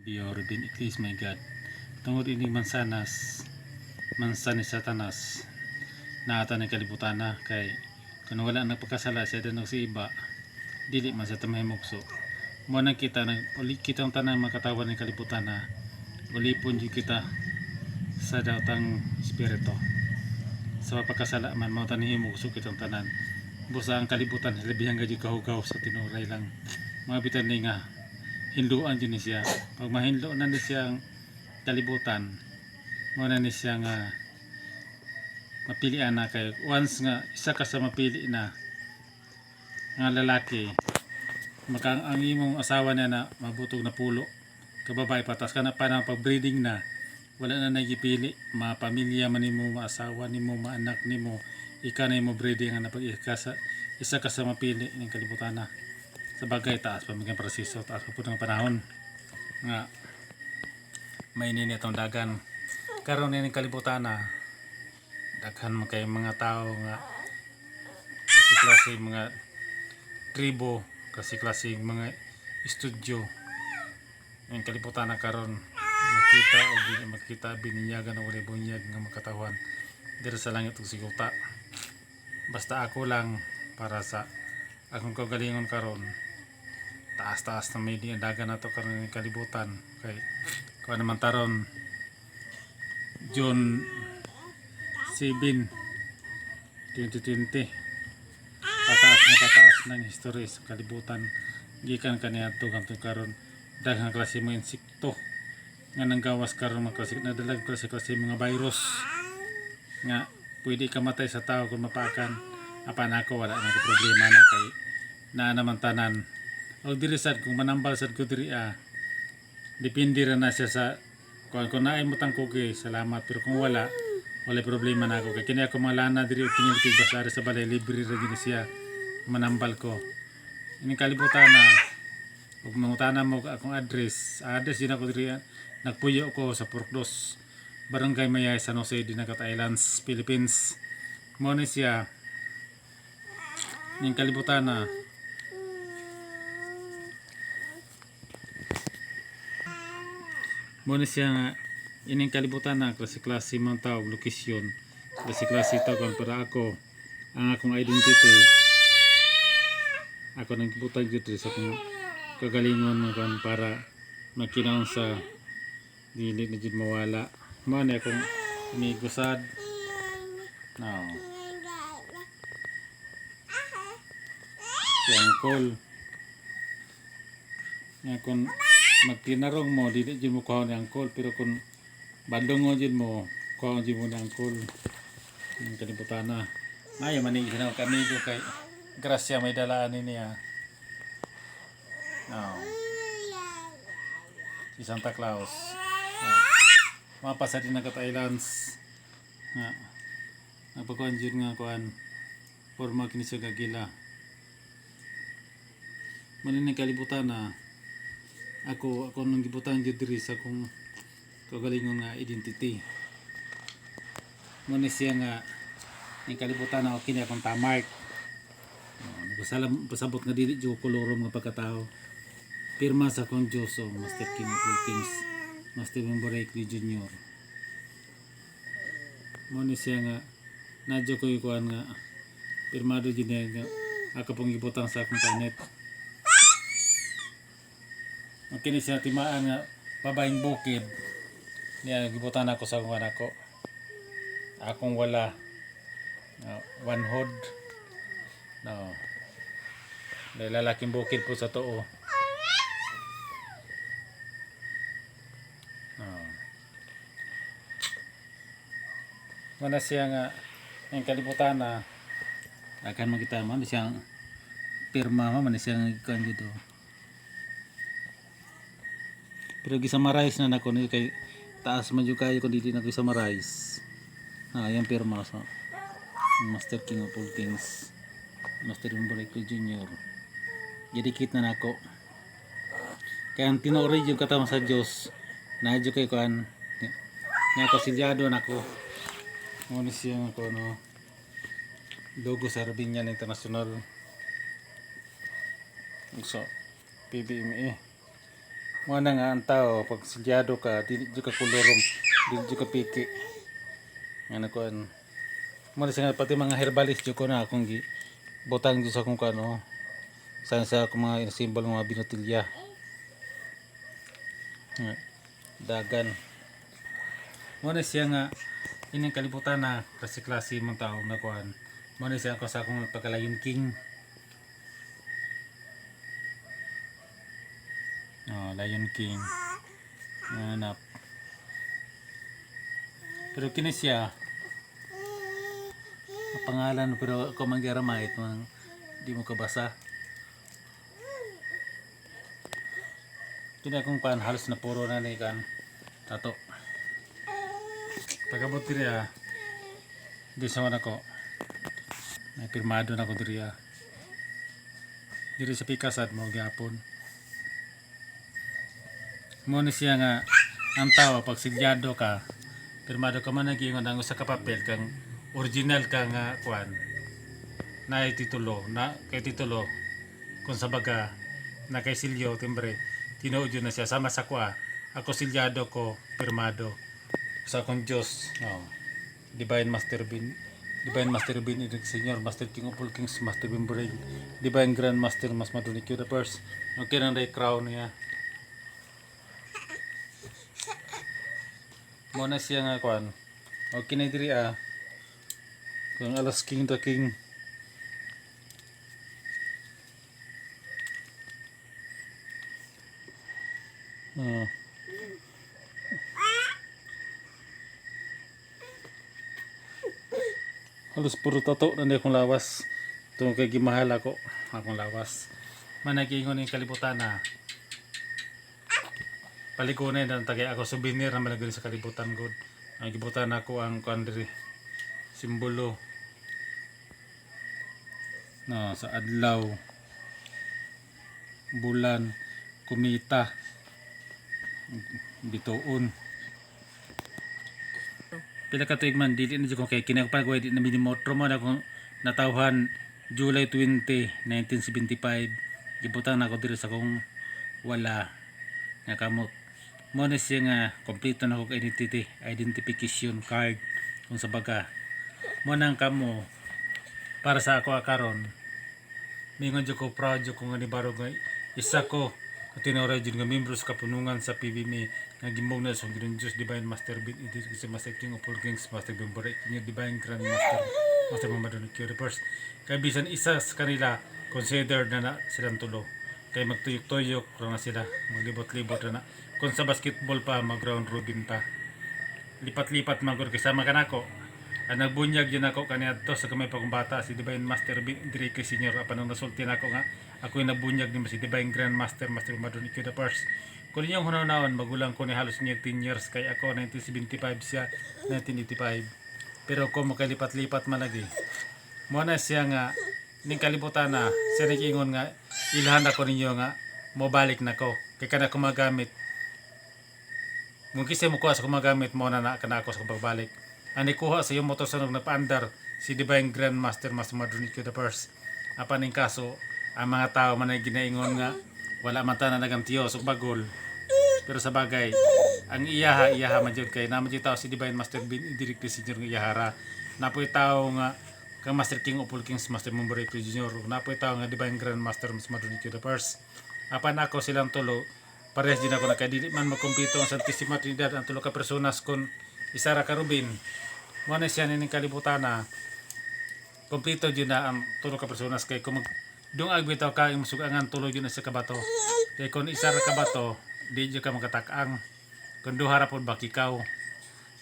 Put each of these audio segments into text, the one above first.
Biorubin iklis my God. Tungod ining mansa ni Satanas naata ng kalibutan na kay kung wala nagpakasala siya din si iba dili man sa tamahimugso mo nang kita uli kitang tanang makatawan ng kalibutan na ulipon yung kita sa daotang espiritu sa pagkasala man mo tanihimugso kitang tanan busa ang kalibutan labihang gadyo kahugaw sa tinuray lang mga bitan ni nga hinduan din siya pag mahinlo na ni siyang kalibutan mo na ni siya nga mapilian na kay once nga isa ka sa mapili na nga lalaki makang ang imong asawa niya na mabutog na pulo kababay patas ka na pa ng pag-breeding na wala na nagipili mapamilya man nimo maasawa nimo maanak nimo ika na imo breeding nga isa ka sa mapili ning kalibutan na sa bagay taas pa maging proseso taas pa po ng panahon nga maininit ang dagan karon ning kalibutan na daghan man kay mga tao nga klase mga tribo klase mga estudyo ang kalibutan na karon makita o dili makita bininyagan o wala bunyag nga makatawan diri sa langit ug siguta basta ako lang para sa akong kagalingon karon taas na may dagan nato karon ng kalibutan kay kuan naman taron June 7, 2020 pataas ng history sa kalibutan gikan kaniadto hangtod karon daghang klase mga insekto nga nanggawas karon mga klase nadalag klase mga virus nga pwede kamatay sa tao kung mapakan apan ako wala nang problema na kay naa naman tanan og diri sad kung manambal sad ko diri depende ra na siya sa kung naay mo tangkog salamat pero kung wala problema na ako kay kini ako mga lana diri tingin kay basari sa balay libre ra gid siya manambal ko ini kalibutan na ug mangutana mo akong address din ako diri nagpuyo ko sa Purkdos Barangay Mayay San Jose Dinagat Islands Philippines mo ni siya ning kalibutan na mo ni siya nga ining kalibutan na klase man tawag lokasyon klase tawag para ako ang akong identity ako nang butag dito sa akong kagalingon kan para makinaon sa dili na jud mawala mo ni akong umigusad now yang call nga kung magtinarong mo dili jud mo kuha ang call pero kung bandong jud mo kuha jud mo ang call ang kalibutan na mayo man ni ginaw kami ko kay grasya may dalaan niya si Santa Claus mapasa din Dinagat Islands nagpakuan jud nga kuan forma kini sa gagila man ni kalibutan na ako nang gibutan jud diri sa akong kagalingon nga identity mo ni siya nga ning kalibutan na kini akong tamark pasabot nga dili jud kolorom nga pagkatao pirma sa akong Diyos Master King of all Kings Master Memborekli Junior mo ni siya nga nadyo ko ikuan nga pirmado jud nga ako pong gibutang sa akong planet kini siya timaan nga babaeng bukid niya gibutan ako sa akong anak ko akong wala one hood lalaking bukid po sa tuo mana siya nga ang kalibutan na akan makita man siyang pirma man siyang ikuan dito pero gisamarais na nako ni kay taas man jud kayo kun dili na gisamarais yung pirma sa Master King of all Kings Master Memborekli Junior didikit na nako kaya ang tinuray jud katama sa Dios na jud kay kuan nga kasilyado nako mo ni siya ko logo sa Robinyan International so PBMA Mo na nga ang tao pag sigyado ka dili jud ka kulurong, dili jud ka piki. Nga kuan. Mo na siya nga pati mga herbalist jud ko na akong gi butang jud sa akong kano. Sa akong mga simbol mga binotilya. Nga, dagan. Mo na siya nga ining kalibutan na klase-klase mong tao na kuan. Mo na siya ako sa akong pagka-Lion King. Lion King. Nanap. Pero kini siya ang pangalan pero ako manggaramait mang di mo kabasa. Kini akong pan halos na puro na ni kan tato. Pagabot diri di sa ako. May pirmado na ko diri diri sa Pikasad mo gyapon. Mo ni siya nga ang tao pag sigyado ka pirmado ka man nagingon ang usa ka papel kang original ka nga kuan na titulo na kay titulo kung sa baga na kay silyo timbre tinuod yun na siya sama sa kuha ako silyado ko pirmado sa akong Diyos Divine Master Bean Senior Master King of all Kings Master Bean Brain Divine Grand Master Mas Madonik the First okay nang day crown niya mo na siya nga kuan okay na diri kung alas king the king halos puro tato na akong lawas itong kay gimahal ako akong lawas managingon yung kalibutan na palikunin ang tagay ako souvenir na malagay sa kalibutan god ang gibutan ako ang country simbolo sa adlaw bulan kumita bituon pila ka tuig man dili na jud ko kay kinagpagway di na minimotro mo na kung natawhan July 20, 1975 gibutan ako diri sa kong wala nga kamot mo na siya nga kompleto na ko identification card kung sa baga mo nang kamo para sa ako karon mingon jud ko proud jud ko nga ni barog nga isa ko tinora jud nga membro sa kapunungan sa PBMI nga gimbong na sa Diyos Divine Master Bean Idris si Master King of all Kings Master Bean Brain Divine Grand Master Mamadon Curipers kay bisan isa sa kanila considered na silang tulo kay magtuyok-tuyok na sila maglibot-libot na kung sa basketball pa mag round robin pa lipat-lipat magod kasama kanako ang nagbunyag yun ako kaniadto sa kamay pa kong bata si Divine Master Enrique Senior apan nang nasulti nako nga ako yung nabunyag ni si Divine Grand Master Madonna the First kung yung hunaw-naon magulang ko ni halos niya 10 years kay ako 1975 siya 1985 pero kung makalipat-lipat man lagi mo na siya nga ning kalibutan na siya nag-ingon nga ilhan ako ninyo nga mo balik nako kay kana ko magamit kung kisay mo kuha sa kumagamit mo na ako sa pagbalik ani kuha sa yung motor sunog na paandar si Divine Grand Master Madonna the First apan ning kaso ang mga tao man ay ginaingon nga wala man ta na nagantiyo sa bagol pero sa bagay ang iyaha man jud kay naman jud tao si Divine Master Enrique Senior nga iyahara napoy tao nga kang Master King of all Kings Master Mumbai Junior napoy tao nga Divine Grand Master Madonna the First apan ako silang tulo parehas din ako nakadili man magkumpito ang Santissima Trinidad ang tulo ka personas kon isa ra ka Rubin mo na siya ning kalibutan na kumpleto jud na ang tulo ka personas kay kung dungag bitaw ka imong sugangan tulo jud na sa kabato kay kun isa ra ka bato di jud ka makatak-ang kun duha ra pod bakikaw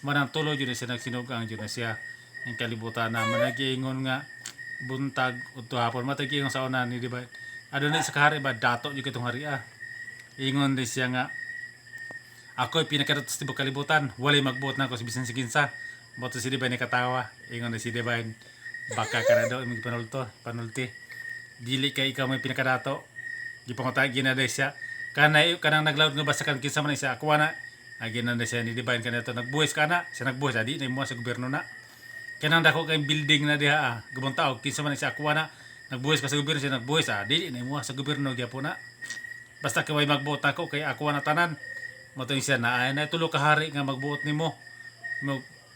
manang tulo jud na siya nagsinugang jud na siya ning kalibutan na managiingon nga buntag udto hapon matagiingon sa una ni di ba adunay sa kahari ba dato jud kitong haria ingon din siya nga ako'y pinakadatos tibok kalibutan walay magbuot na ako sa bisan si kinsa boto si Divine katawa ingon din si Divine baka ka na daw imong panulti dili kay ikaw may pinakadato gipangutagi na day siya kanang naglawd nga basakan kinsa man siya ako na agi na siya ni Divine kanato nagbuhis kana siya nagbuhis adi na mo sa gobyerno na kanang dako kay building na diha gubong tao kinsa man siya ako na nagbuhis ka sa gobyerno siya nagbuhis dili na mo sa gobyerno gyapon na basta kaway magbuot ako kay ako na tanan. Moto siya na ay na tulo ka hari nga magbuot nimo.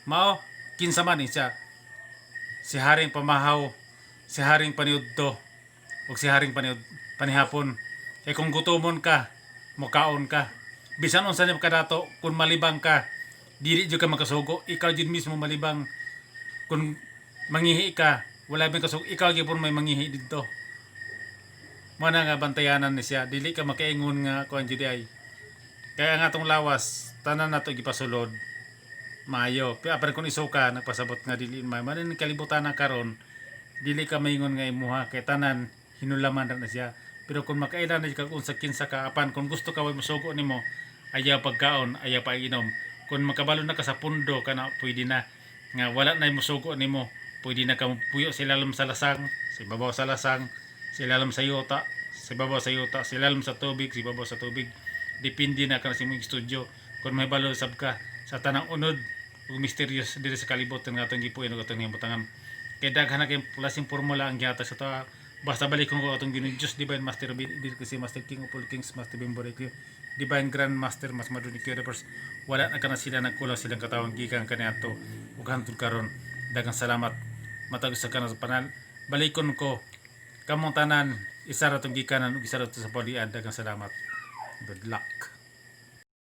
Mao kinsa man siya. Si Haring Pamahaw, si Haring Paniudto, ug si Haring Panihapon. Kay kung gutomon ka, mukaon ka. Bisan unsa nimo kadato kung malibang ka, dili jud ka makasugo, ikaw jud mismo malibang. Kung mangihi ka, wala bang kasugo, ikaw gyud may mangihi didto. Mo na nga bantayanan ni siya, dili ka makaingon nga kuan jud ay. Kaya nga tong lawas, tanan nato gipasulod. Maayo, pero kung isuka nagpasabot nga dili manin kalibutan na karon, dili ka maingon nga imuha kay tanan hinulaman ra na siya. Pero kung makailan na kag unsa kinsa ka apan kung gusto ka way mosugo nimo, ayaw pagkaon, ayaw painom. Kung makabalo na ka sa pundo kana pwede na nga wala na mosugo nimo, pwede na ka puyo sa ilalim sa lasang, sa ibabaw sa lasang, sa ilalim sa yuta, sa ibabaw sa yuta, sa ilalim sa tubig, sa ibabaw sa tubig. Depende na ka sa imong studio kung may balo sab ka sa tanang unod ug mysterious diri sa kalibutan nga atong gipuin ug atong himutangan. Kay daghan na kay klaseng formula ang gihatag sa ta. Basta balikon ko atong Ginoo Divine Master dili kasi Master King of all Kings, Master Bimborek, Divine Grand Master Mas Maduni Universe. Wala na kana sila nagkulang silang katawang gikan kaniadto ug hangtod karon. Daghang salamat matag sa kana panal. Balikon ko kamong tanan isa ra tong gikanan ug isa ra sa palian. Daghang salamat. Good luck.